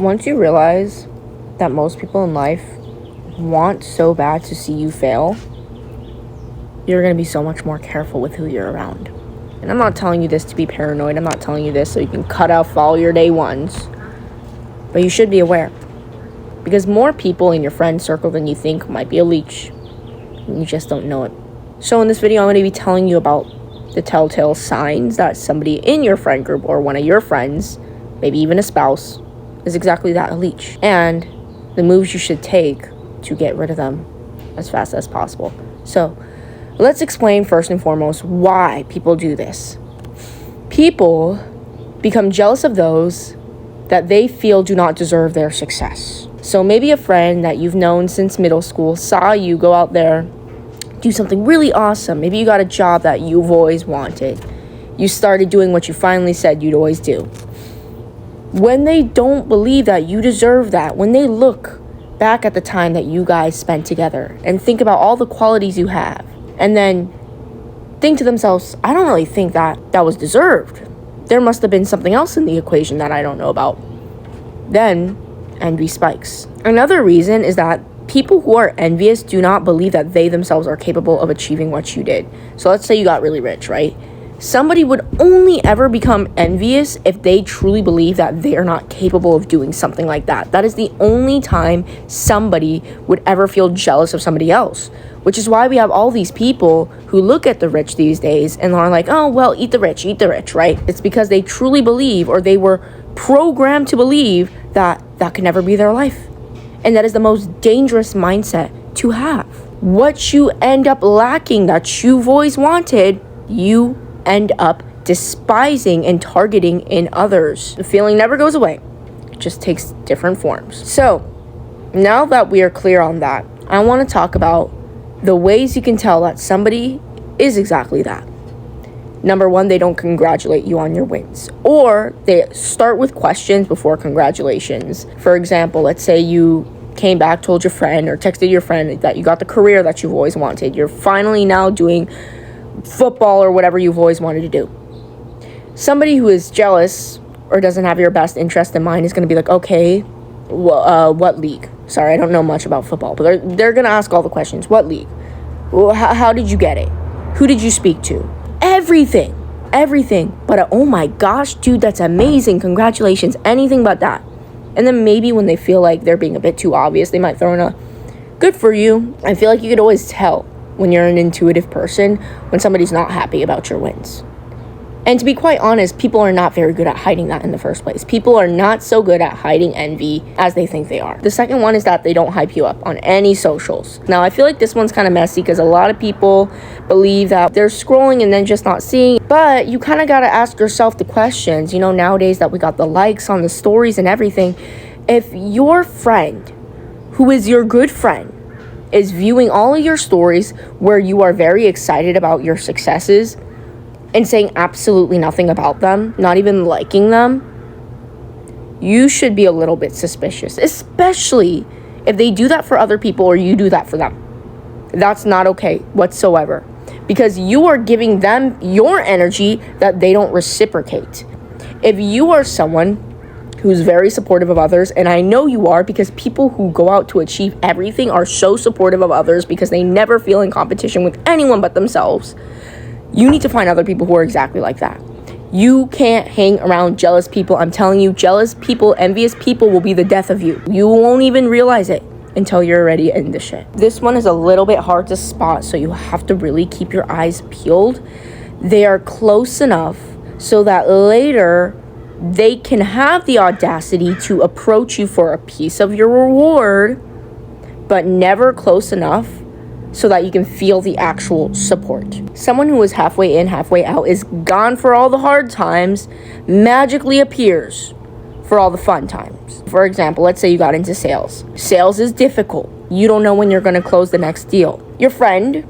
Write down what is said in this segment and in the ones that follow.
Once you realize that most people in life want so bad to see you fail, you're going to be so much more careful with who you're around. And I'm not telling you this to be paranoid. I'm not telling you this so you can cut off all your day ones. But you should be aware. Because more people in your friend circle than you think might be a leech. And you just don't know it. So in this video, I'm going to be telling you about the telltale signs that somebody in your friend group or one of your friends, maybe even a spouse, is exactly that, a leech. And the moves you should take to get rid of them as fast as possible. So let's explain first and foremost why people do this. People become jealous of those that they feel do not deserve their success. So maybe a friend that you've known since middle school saw you go out there, do something really awesome. Maybe you got a job that you've always wanted. You started doing what you finally said you'd always do. When they don't believe that you deserve that, when they look back at the time that you guys spent together and think about all the qualities you have, and then think to themselves, I don't really think that was deserved. There must have been something else in the equation that I don't know about. Then envy spikes. Another reason is that people who are envious do not believe that they themselves are capable of achieving what you did. So let's say you got really rich, right? Somebody would only ever become envious if they truly believe that they are not capable of doing something like that. That is the only time somebody would ever feel jealous of somebody else, which is why we have all these people who look at the rich these days and are like, oh, well, eat the rich, right? It's because they truly believe, or they were programmed to believe, that that could never be their life. And that is the most dangerous mindset to have. What you end up lacking that you've always wanted, you end up despising and targeting in others. The feeling never goes away. It just takes different forms. So, now that we are clear on that, I want to talk about the ways you can tell that somebody is exactly that. Number one, they don't congratulate you on your wins. Or they start with questions before congratulations. For example, let's say you came back, told your friend or texted your friend that you got the career that you've always wanted. You're finally now doing football or whatever you've always wanted to do. Somebody who is jealous or doesn't have your best interest in mind is going to be like, okay, what league? Sorry, I don't know much about football, but they're going to ask all the questions. What league? Well, how did you get it? Who did you speak to? Everything. But oh my gosh, dude, that's amazing. Congratulations. Anything but that. And then maybe when they feel like they're being a bit too obvious, they might throw in a good for you. I feel like you could always tell when you're an intuitive person when somebody's not happy about your wins. And to be quite honest, people are not very good at hiding that in the first place. People are not so good at hiding envy as they think they are. The second one is that they don't hype you up on any socials. Now, I feel like this one's kind of messy because a lot of people believe that they're scrolling and then just not seeing. But you kind of got to ask yourself the questions. You know, nowadays that we got the likes on the stories and everything, if your friend, who is your good friend, is viewing all of your stories where you are very excited about your successes and saying absolutely nothing about them, not even liking them, you should be a little bit suspicious, especially if they do that for other people or you do that for them. That's not okay whatsoever, because you are giving them your energy that they don't reciprocate. If you are someone who's very supportive of others, and I know you are, because people who go out to achieve everything are so supportive of others because they never feel in competition with anyone but themselves, you need to find other people who are exactly like that. You can't hang around jealous people. I'm telling you, jealous people, envious people will be the death of you. You won't even realize it until you're already in the shit. This one is a little bit hard to spot, so you have to really keep your eyes peeled. They are close enough so that later they can have the audacity to approach you for a piece of your reward, but never close enough so that you can feel the actual support. Someone who is halfway in, halfway out, is gone for all the hard times, magically appears for all the fun times. For example, let's say you got into sales. Sales is difficult. You don't know when you're going to close the next deal. Your friend,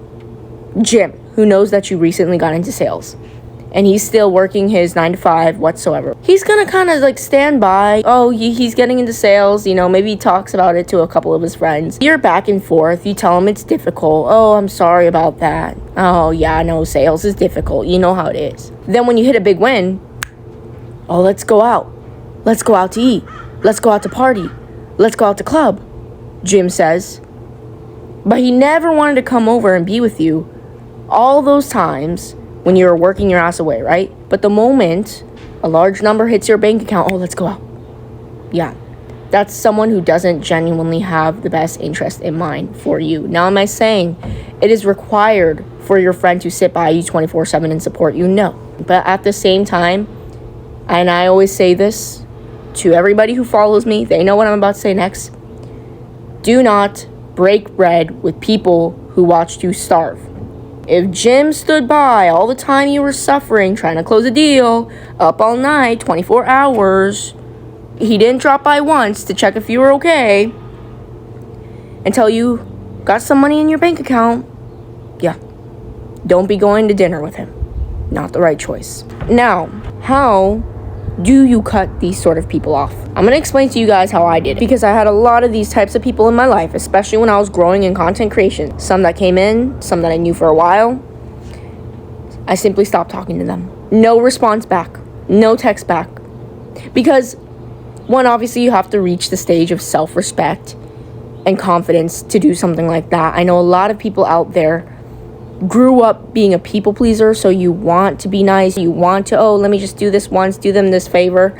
Jim, who knows that you recently got into sales, and he's still working his 9 to 5 whatsoever, he's gonna kind of like stand by. Oh, he's getting into sales, you know, maybe he talks about it to a couple of his friends. You're back and forth. You tell him it's difficult. Oh, I'm sorry about that. Oh yeah, no, sales is difficult. You know how it is. Then when you hit a big win, oh, let's go out to eat. let's go out to party. Let's go out to club, Jim says. But he never wanted to come over and be with you all those times when you were working your ass away, right? But the moment a large number hits your bank account, oh, let's go out. Yeah, that's someone who doesn't genuinely have the best interest in mind for you. Now, am I saying it is required for your friend to sit by you 24/7 and support you? No. But at the same time, and I always say this to everybody who follows me, they know what I'm about to say next. Do not break bread with people who watched you starve. If Jim stood by all the time you were suffering, trying to close a deal, up all night, 24 hours, he didn't drop by once to check if you were okay until you got some money in your bank account, yeah, don't be going to dinner with him. Not the right choice. Now, how do you cut these sort of people off? I'm going to explain to you guys how I did it, because I had a lot of these types of people in my life, especially when I was growing in content creation. Some that came in, some that I knew for a while. I simply stopped talking to them. No response back. No text back. Because, one, obviously you have to reach the stage of self-respect and confidence to do something like that. I know a lot of people out there grew up being a people pleaser, so you want to be nice, you want to, oh, let me just do this once, do them this favor.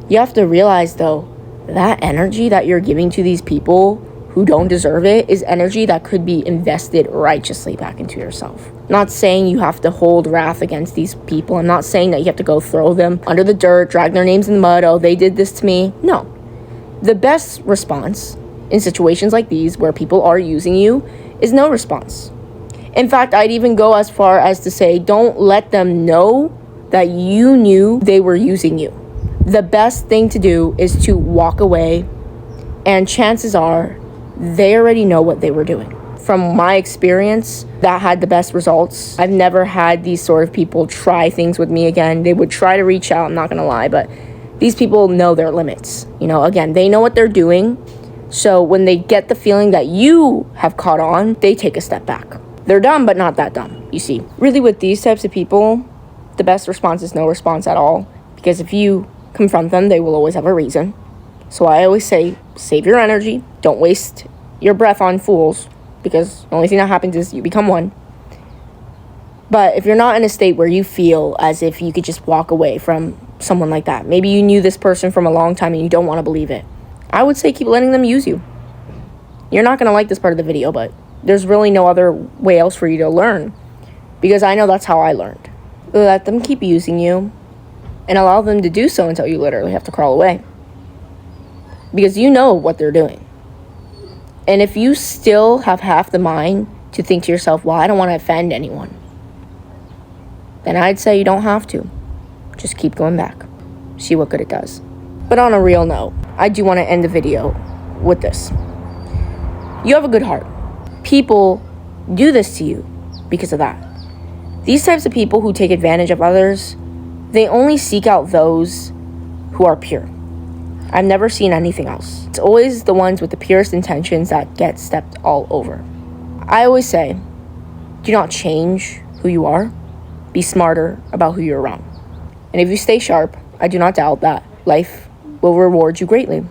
You have to realize, though, that energy that you're giving to these people who don't deserve it is energy that could be invested righteously back into yourself. Not saying you have to hold wrath against these people. I'm not saying that you have to go throw them under the dirt, drag their names in the mud, oh, they did this to me. No. The best response in situations like these where people are using you is no response. In fact, I'd even go as far as to say, don't let them know that you knew they were using you. The best thing to do is to walk away, and chances are they already know what they were doing. From my experience, that had the best results. I've never had these sort of people try things with me again. They would try to reach out, I'm not gonna lie, but these people know their limits. You know, again, they know what they're doing. So when they get the feeling that you have caught on, they take a step back. They're dumb, but not that dumb, you see. Really, with these types of people, the best response is no response at all. Because if you confront them, they will always have a reason. So I always say, save your energy. Don't waste your breath on fools. Because the only thing that happens is you become one. But if you're not in a state where you feel as if you could just walk away from someone like that, maybe you knew this person from a long time and you don't want to believe it, I would say keep letting them use you. You're not going to like this part of the video, but there's really no other way else for you to learn. Because I know that's how I learned. Let them keep using you and allow them to do so until you literally have to crawl away. Because you know what they're doing. And if you still have half the mind to think to yourself, well, I don't want to offend anyone, then I'd say you don't have to. Just keep going back. See what good it does. But on a real note, I do want to end the video with this. You have a good heart. People do this to you because of that. These types of people who take advantage of others, they only seek out those who are pure. I've never seen anything else. It's always the ones with the purest intentions that get stepped all over. I always say, do not change who you are. Be smarter about who you're around. And if you stay sharp, I do not doubt that life will reward you greatly.